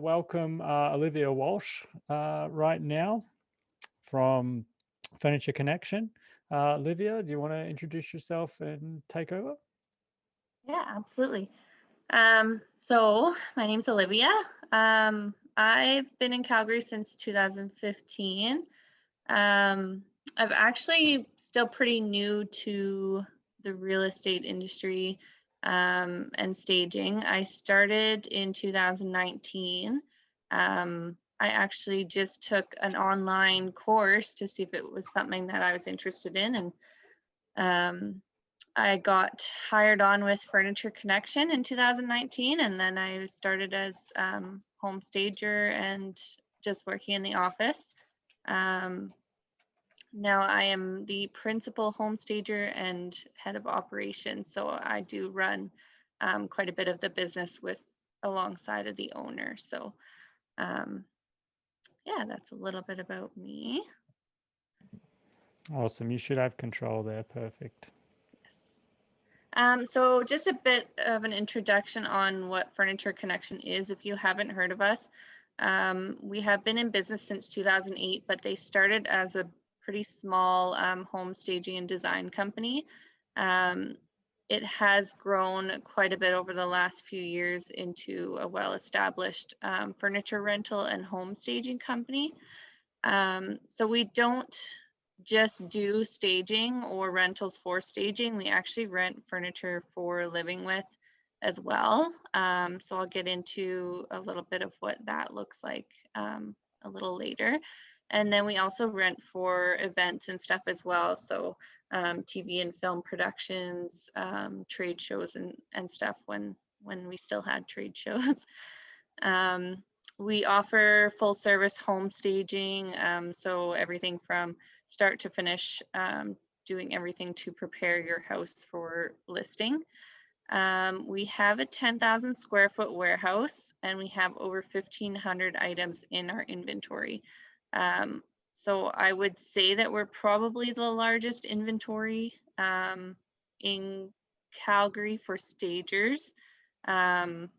welcome Olivia Walsh right now from Furniture Connection. Olivia, do you want to introduce yourself and take over? Yeah, absolutely. So my name's Olivia. I've been in Calgary since 2015. I've actually still pretty new to the real estate industry and staging. I started in 2019. I actually just took an online course to see if it was something that I was interested in, and I got hired on with Furniture Connection in 2019, and then I started as home stager and just working in the office. Now I am the principal home stager and head of operations, so I do run quite a bit of the business alongside of the owner. So yeah, that's a little bit about me. Awesome. You should have control there. Perfect. So just a bit of an introduction on what Furniture Connection is, if you haven't heard of us. We have been in business since 2008, but they started as a pretty small home staging and design company. It has grown quite a bit over the last few years into a well-established furniture rental and home staging company. So we don't just do staging or rentals for staging. We actually rent furniture for living with as well. So I'll get into a little bit of what that looks like a little later. And then we also rent for events and stuff as well. So TV and film productions, trade shows and stuff when we still had trade shows. We offer full service home staging. So everything from start to finish, doing everything to prepare your house for listing. We have a 10,000 square foot warehouse, and we have over 1,500 items in our inventory. So I would say that we're probably the largest inventory in Calgary for stagers. And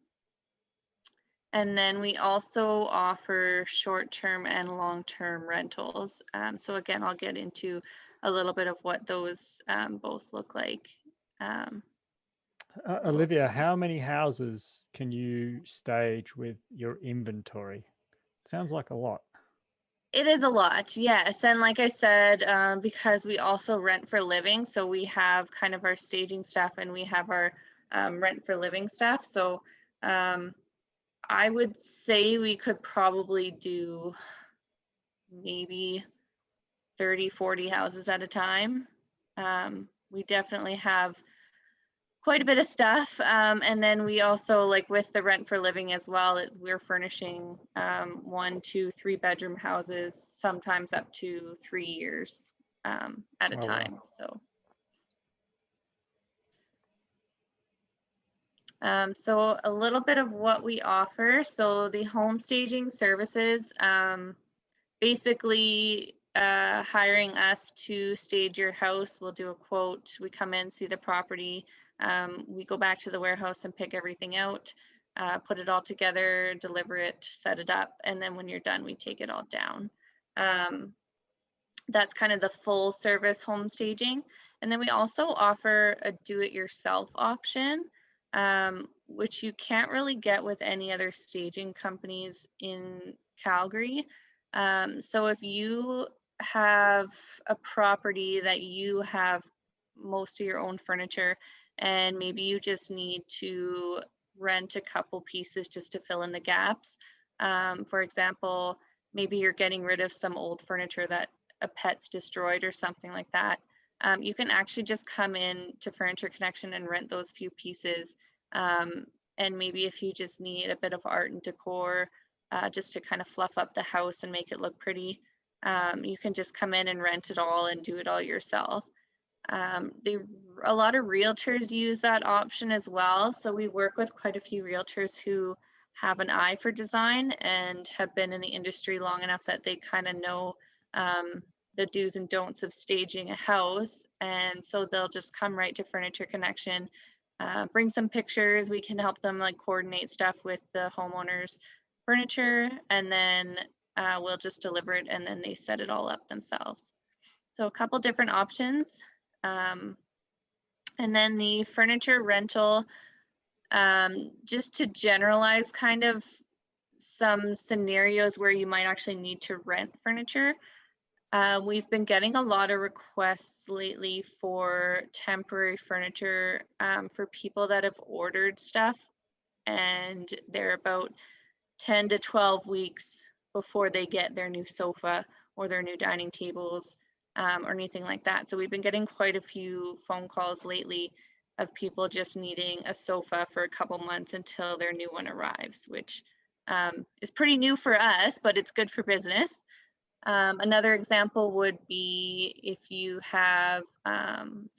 then we also offer short-term and long-term rentals. So again, I'll get into a little bit of what those both look like. Olivia, how many houses can you stage with your inventory? Sounds like a lot. It is a lot, yes. And like I said, because we also rent for living, so we have kind of our staging stuff and we have our rent for living stuff. So I would say we could probably do maybe 30, 40 houses at a time. We definitely have quite a bit of stuff. And then we also, like with the rent for living as well, we're furnishing 1, 2, 3 bedroom houses, sometimes up to 3 years at a time. Wow. So a little bit of what we offer. So the home staging services, basically hiring us to stage your house. We'll do a quote. We come in, see the property. We go back to the warehouse and pick everything out, put it all together, deliver it, set it up. And then when you're done, we take it all down. That's kind of the full service home staging. And then we also offer a do-it-yourself option, which you can't really get with any other staging companies in Calgary. So if you have a property that you have most of your own furniture and maybe you just need to rent a couple pieces just to fill in the gaps. For example, maybe you're getting rid of some old furniture that a pet's destroyed or something like that. You can actually just come in to Furniture Connection and rent those few pieces. And maybe if you just need a bit of art and decor, just to kind of fluff up the house and make it look pretty, you can just come in and rent it all and do it all yourself. A lot of realtors use that option as well. So we work with quite a few realtors who have an eye for design and have been in the industry long enough that they kind of know the do's and don'ts of staging a house. And so they'll just come right to Furniture Connection, bring some pictures. We can help them like coordinate stuff with the homeowners. furniture, and then we'll just deliver it, and then they set it all up themselves. So a couple different options. And then the furniture rental, just to generalize kind of some scenarios where you might actually need to rent furniture. We've been getting a lot of requests lately for temporary furniture for people that have ordered stuff and they're about 10 to 12 weeks before they get their new sofa or their new dining tables or anything like that. So we've been getting quite a few phone calls lately of people just needing a sofa for a couple months until their new one arrives, which is pretty new for us, but it's good for business. Another example would be if you have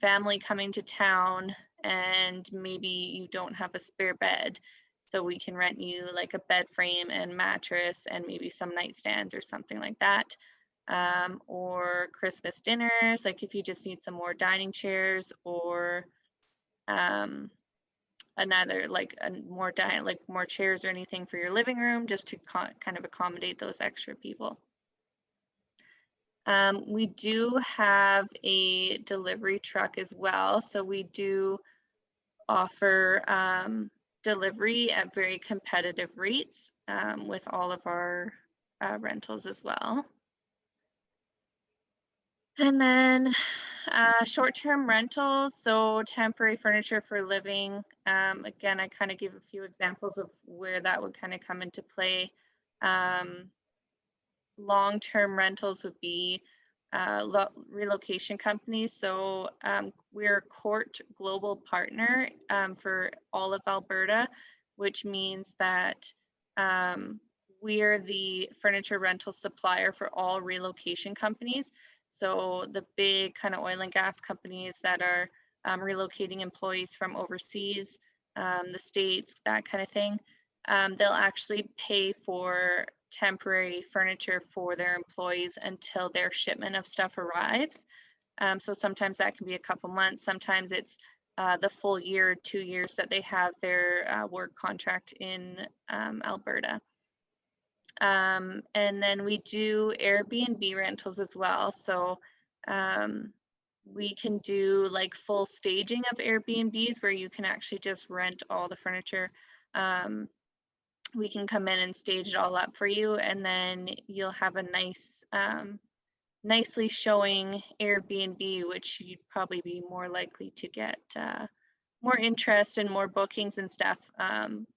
family coming to town and maybe you don't have a spare bed. So we can rent you like a bed frame and mattress and maybe some nightstands or something like that. Or Christmas dinners, like if you just need some more dining chairs or another like more chairs or anything for your living room, just to kind of accommodate those extra people. We do have a delivery truck as well, so we do offer delivery at very competitive rates with all of our rentals as well. And then short-term rentals, so temporary furniture for living. Again, I kind of give a few examples of where that would kind of come into play. Long-term rentals would be relocation companies. So we're a Court Global Partner for all of Alberta, which means that we're the furniture rental supplier for all relocation companies. So the big kind of oil and gas companies that are relocating employees from overseas, the States, that kind of thing, they'll actually pay for temporary furniture for their employees until their shipment of stuff arrives. So sometimes that can be a couple months, sometimes it's the full year, 2 years that they have their work contract in Alberta. And then we do Airbnb rentals as well. So we can do like full staging of Airbnbs where you can actually just rent all the furniture. We can come in and stage it all up for you, and then you'll have a nice, nicely showing Airbnb, which you'd probably be more likely to get more interest and more bookings and stuff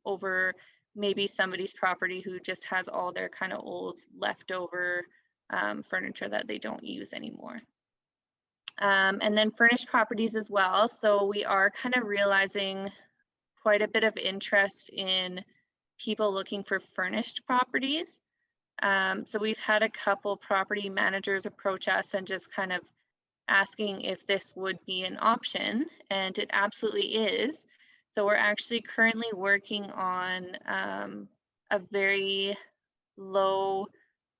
over maybe somebody's property who just has all their kind of old leftover furniture that they don't use anymore. And then furnished properties as well. So we are kind of realizing quite a bit of interest in people looking for furnished properties. So we've had a couple property managers approach us and just kind of asking if this would be an option, and it absolutely is. So we're actually currently working on a very low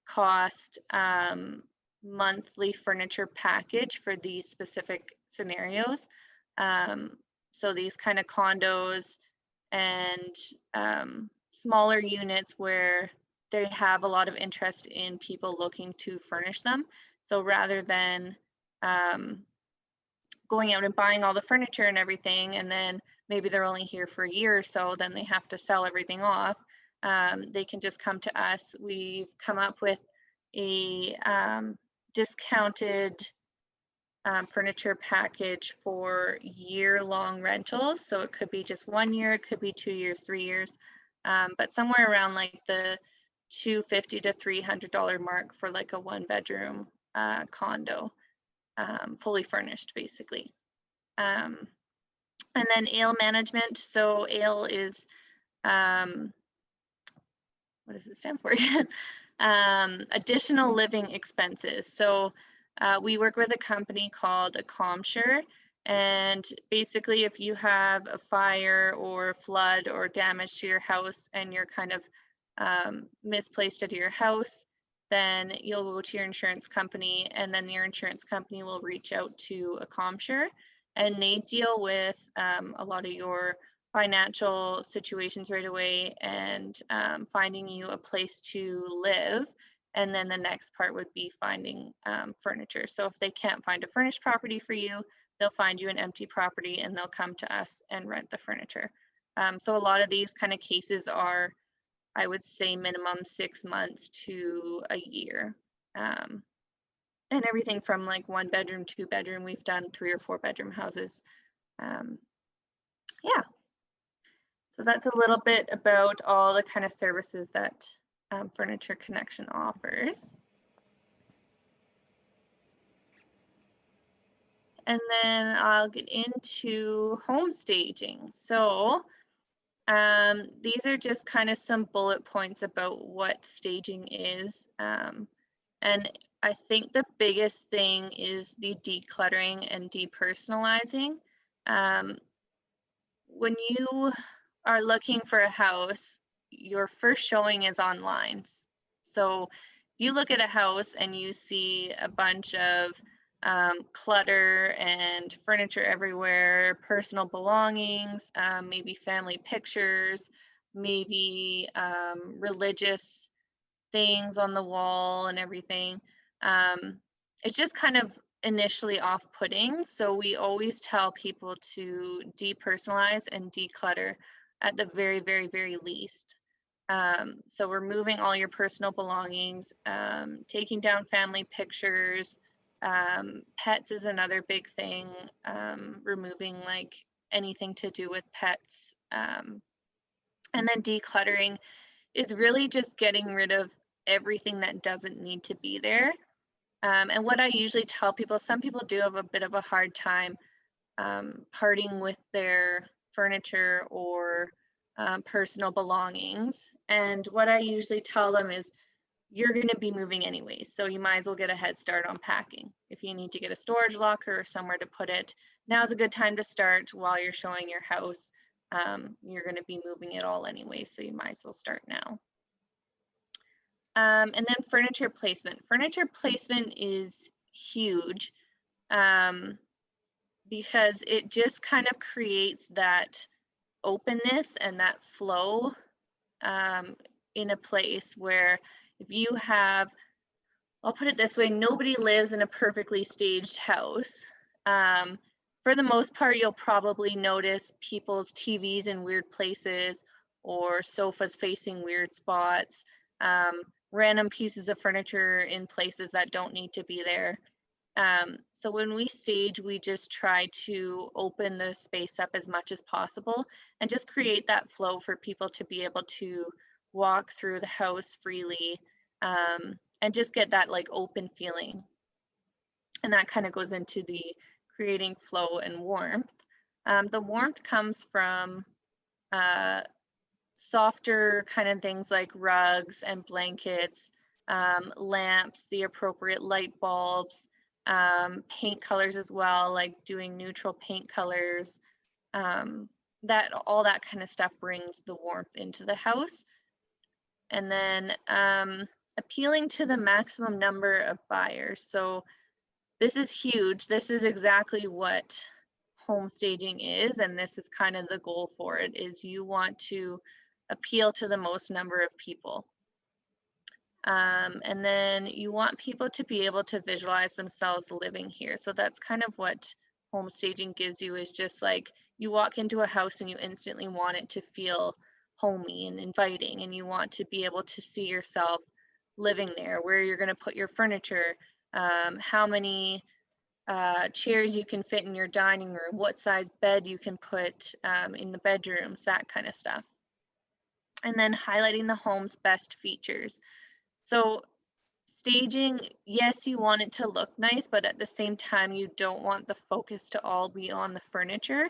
cost monthly furniture package for these specific scenarios. So these kind of condos and smaller units where they have a lot of interest in people looking to furnish them. So rather than going out and buying all the furniture and everything, and then maybe they're only here for a year or so, then they have to sell everything off, they can just come to us. We've come up with a discounted furniture package for year-long rentals. So it could be just 1 year, it could be 2 years, 3 years, but somewhere around like the $250 to $300 mark for like a 1-bedroom condo, fully furnished basically. And then ALE management. So ALE is, what does it stand for? Additional living expenses. So we work with a company called CWHO, and basically if you have a fire or flood or damage to your house and you're kind of misplaced at your house, then you'll go to your insurance company, and then your insurance company will reach out to a CWHO, and they deal with a lot of your financial situations right away and finding you a place to live. And then the next part would be finding furniture. So if they can't find a furnished property for you, they'll find you an empty property and they'll come to us and rent the furniture. So a lot of these kind of cases are, I would say, minimum 6 months to a year. And everything from like 1 bedroom, 2 bedroom, we've done 3 or 4 bedroom houses. Yeah. So that's a little bit about all the kind of services that Furniture Connection offers. And then I'll get into home staging. So these are just kind of some bullet points about what staging is. And I think the biggest thing is the decluttering and depersonalizing. When you are looking for a house, your first showing is online. So you look at a house and you see a bunch of clutter and furniture everywhere, personal belongings, maybe family pictures, maybe religious things on the wall and everything. It's just kind of initially off-putting. So we always tell people to depersonalize and declutter at the very, very, very least. So removing all your personal belongings, taking down family pictures, pets is another big thing, removing like anything to do with pets. And then decluttering is really just getting rid of everything that doesn't need to be there. And what I usually tell people, some people do have a bit of a hard time parting with their furniture or personal belongings. And what I usually tell them is, you're going to be moving anyways, so you might as well get a head start on packing. If you need to get a storage locker or somewhere to put it, now's a good time to start while you're showing your house. You're going to be moving it all anyway, so you might as well start now. And then furniture placement. Furniture placement is huge because it just kind of creates that openness and that flow in a place where if you have, I'll put it this way, nobody lives in a perfectly staged house. For the most part, you'll probably notice people's TVs in weird places or sofas facing weird spots, random pieces of furniture in places that don't need to be there. So when we stage, we just try to open the space up as much as possible and just create that flow for people to be able to walk through the house freely and just get that like open feeling. And that kind of goes into the creating flow and warmth. The warmth comes from softer kind of things like rugs and blankets, lamps, the appropriate light bulbs, paint colors as well, like doing neutral paint colors. That all that kind of stuff brings the warmth into the house. And then appealing to the maximum number of buyers. So this is huge. This is exactly what home staging is, and this is kind of the goal for it, is you want to appeal to the most number of people. And then you want people to be able to visualize themselves living here. So that's kind of what home staging gives you, is just like you walk into a house and you instantly want it to feel homey and inviting, and you want to be able to see yourself living there, where you're going to put your furniture, how many chairs you can fit in your dining room, what size bed you can put in the bedrooms, that kind of stuff. And then highlighting the home's best features. So staging, yes, you want it to look nice, but at the same time, you don't want the focus to all be on the furniture.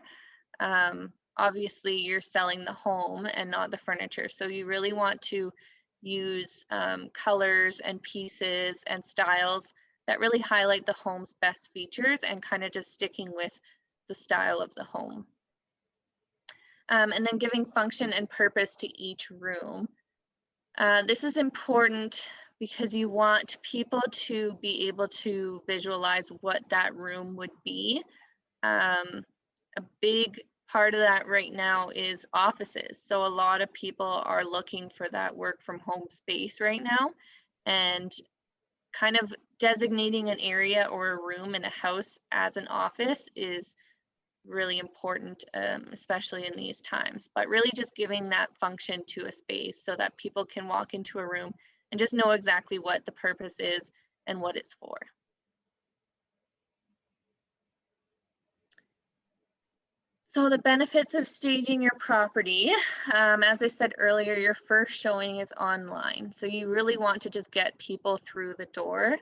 Obviously, you're selling the home and not the furniture. So you really want to use colors and pieces and styles that really highlight the home's best features and kind of just sticking with the style of the home. And then giving function and purpose to each room. This is important because you want people to be able to visualize what that room would be. A big part of that right now is offices. So a lot of people are looking for that work from home space right now, and kind of designating an area or a room in a house as an office is really important, especially in these times. But really just giving that function to a space so that people can walk into a room and just know exactly what the purpose is and what it's for. So the benefits of staging your property, as I said earlier, your first showing is online. So you really want to just get people through the door.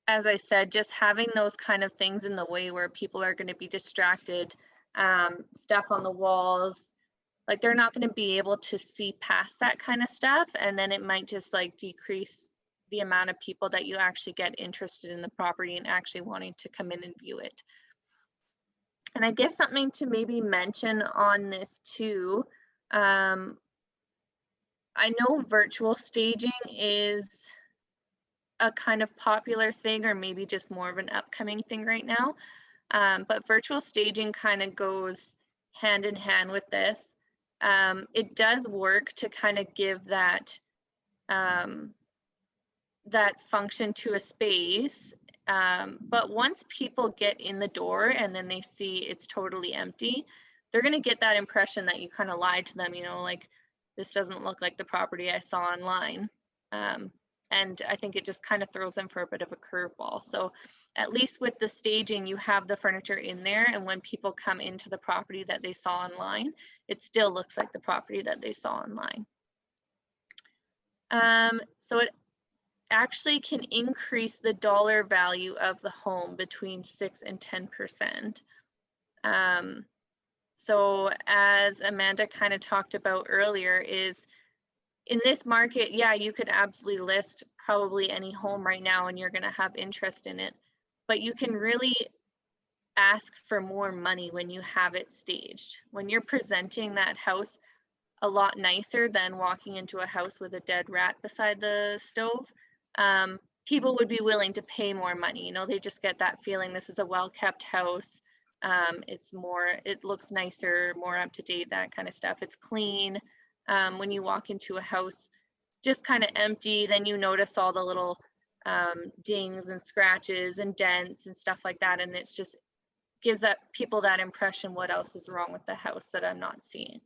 As I said, just having those kind of things in the way where people are going to be distracted, stuff on the walls, like they're not going to be able to see past that kind of stuff. And then it might just like decrease the amount of people that you actually get interested in the property and actually wanting to come in and view it. And I guess something to maybe mention on this too, I know virtual staging is a kind of popular thing, or maybe just more of an upcoming thing right now. But virtual staging kind of goes hand in hand with this. It does work to kind of give that that function to a space. But once people get in the door and then they see it's totally empty, they're going to get that impression that you kind of lied to them, you know, like this doesn't look like the property I saw online. And I think it just kind of throws them for a bit of a curveball. So at least with the staging, you have the furniture in there, and when people come into the property that they saw online, it still looks like the property that they saw online. So it actually can increase the dollar value of the home between 6 and 10%. So as Amanda kind of talked about earlier, is in this market, yeah, you could absolutely list probably any home right now and you're going to have interest in it, but you can really ask for more money when you have it staged. When you're presenting that house a lot nicer than walking into a house with a dead rat beside the stove, people would be willing to pay more money. You know, they just get that feeling this is a well-kept house. It looks nicer, more up to date, that kind of stuff. It's clean. When you walk into a house just kind of empty, then you notice all the little dings and scratches and dents and stuff like that, and it's just gives that people that impression what else is wrong with the house that I'm not seeing.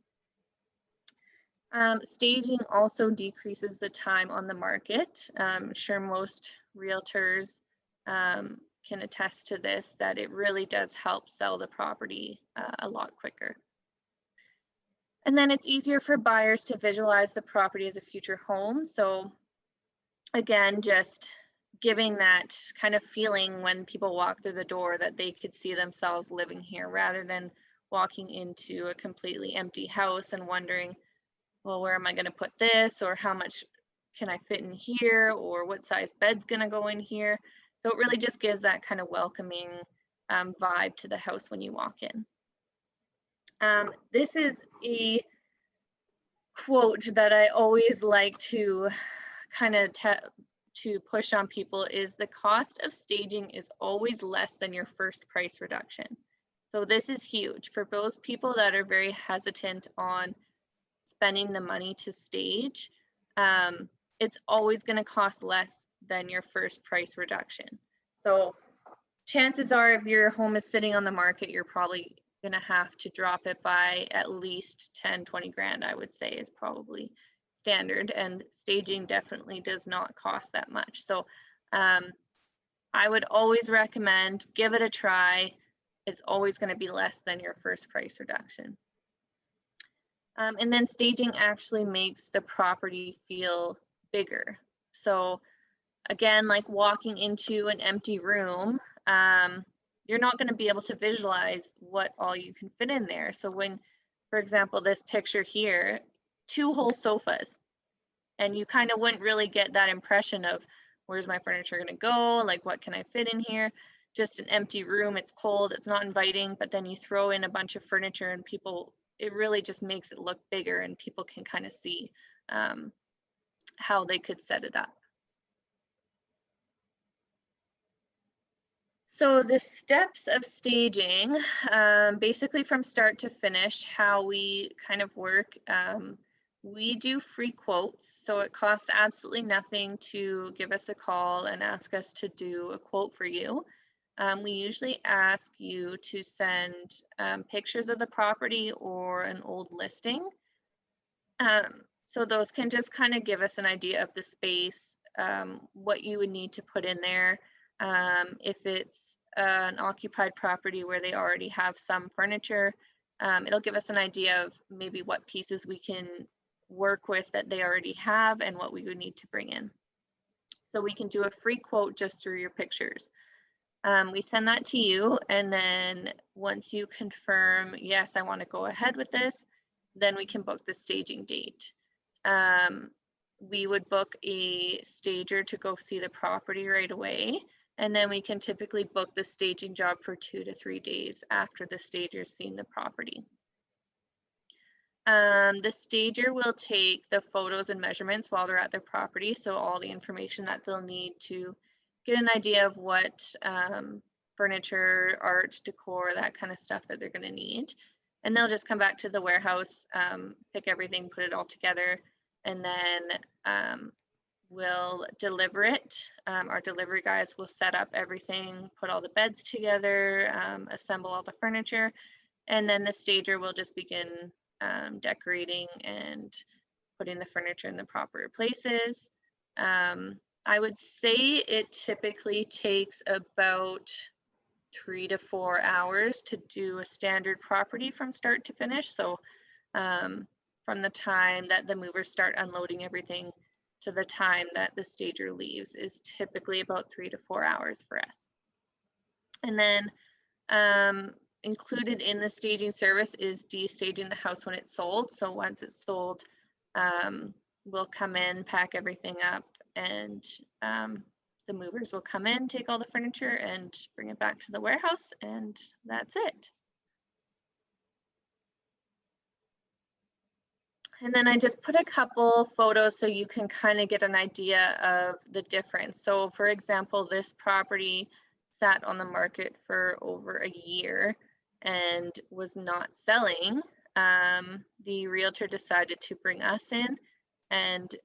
Staging also decreases the time on the market. I'm sure most realtors can attest to this, that it really does help sell the property a lot quicker. And then it's easier for buyers to visualize the property as a future home. So again, just giving that kind of feeling when people walk through the door that they could see themselves living here, rather than walking into a completely empty house and wondering, well, where am I going to put this, or how much can I fit in here, or what size bed's going to go in here. So it really just gives that kind of welcoming vibe to the house when you walk in. This is a quote that I always like to kind of to push on people, is the cost of staging is always less than your first price reduction. So this is huge for those people that are very hesitant on spending the money to stage. It's always going to cost less than your first price reduction. So chances are, if your home is sitting on the market, you're probably going to have to drop it by at least 10, 20 grand, I would say, is probably standard, and staging definitely does not cost that much. So I would always recommend give it a try. It's always going to be less than your first price reduction. And then staging actually makes the property feel bigger. So again, like walking into an empty room, you're not going to be able to visualize what all you can fit in there. So when, for example, this picture here, 2 whole sofas, and you kind of wouldn't really get that impression of where's my furniture going to go, like what can I fit in here. Just an empty room, it's cold, it's not inviting, but then you throw in a bunch of furniture and people, it really just makes it look bigger, and people can kind of see how they could set it up. So the steps of staging, basically from start to finish, how we kind of work, we do free quotes. So it costs absolutely nothing to give us a call and ask us to do a quote for you. We usually ask you to send pictures of the property or an old listing. So those can just kind of give us an idea of the space, what you would need to put in there. If it's an occupied property where they already have some furniture, it'll give us an idea of maybe what pieces we can work with that they already have and what we would need to bring in. So we can do a free quote just through your pictures. We send that to you, and then once you confirm, yes, I want to go ahead with this, then we can book the staging date. We would book a stager to go see the property right away, and then we can typically book the staging job for 2 to 3 days after the stager's seen the property. The stager will take the photos and measurements while they're at their property, so all the information that they'll need to get an idea of what furniture, art, decor, that kind of stuff that they're going to need. And they'll just come back to the warehouse, pick everything, put it all together, and then we'll deliver it. Our delivery guys will set up everything, put all the beds together, assemble all the furniture, and then the stager will just begin decorating and putting the furniture in the proper places. I would say it typically takes about 3 to 4 hours to do a standard property from start to finish. So from the time that the movers start unloading everything to the time that the stager leaves is typically about 3 to 4 hours for us. And then included in the staging service is de-staging the house when it's sold. So once it's sold, we'll come in, pack everything up, and the movers will come in, take all the furniture, and bring it back to the warehouse, and that's it. And then I just put a couple photos so you can kind of get an idea of the difference. So for example, this property sat on the market for over a year and was not selling. The realtor decided to bring us in, and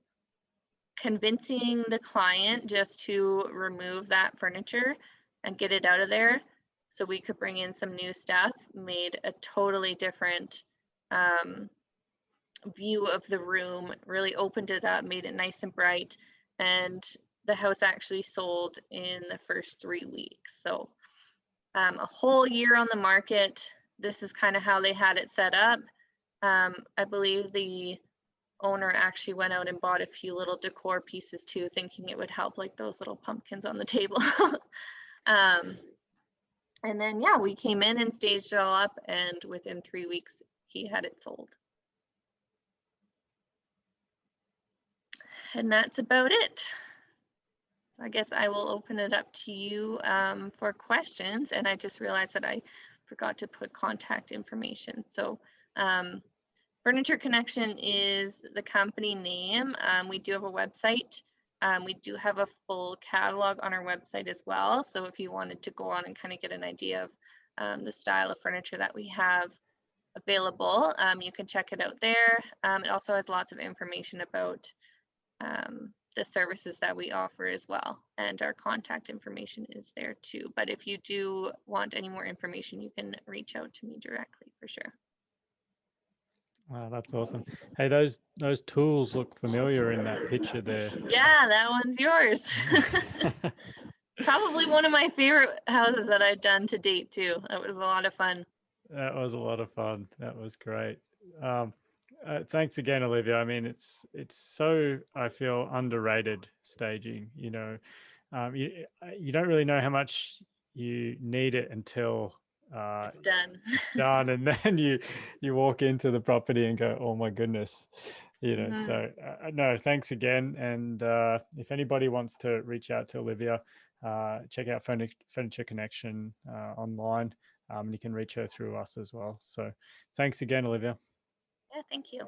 convincing the client just to remove that furniture and get it out of there so we could bring in some new stuff made a totally different view of the room, really opened it up, made it nice and bright, and the house actually sold in the first 3 weeks. So a whole year on the market. This is kind of how they had it set up. I believe the owner actually went out and bought a few little decor pieces too, thinking it would help, like those little pumpkins on the table. And then, yeah, we came in and staged it all up, and within 3 weeks, he had it sold. And that's about it. So I guess I will open it up to you for questions. And I just realized that I forgot to put contact information. So Furniture Connection is the company name. We do have a website. We do have a full catalog on our website as well. So if you wanted to go on and kind of get an idea of the style of furniture that we have available, you can check it out there. It also has lots of information about the services that we offer as well, and our contact information is there too. But if you do want any more information, you can reach out to me directly for sure. Wow, that's awesome. Hey, those tools look familiar in that picture there. Yeah, that one's yours. Probably one of my favorite houses that I've done to date too. That was a lot of fun. That was a lot of fun. That was great. Thanks again, Olivia. I mean, it's so, I feel, underrated staging. You know, you don't really know how much you need it until It's done. it's done, and then you walk into the property and go, oh my goodness, you know. Mhm. So no, thanks again. And if anybody wants to reach out to Olivia, check out Furniture Connection online, and you can reach her through us as well. So thanks again, Olivia. Yeah, thank you.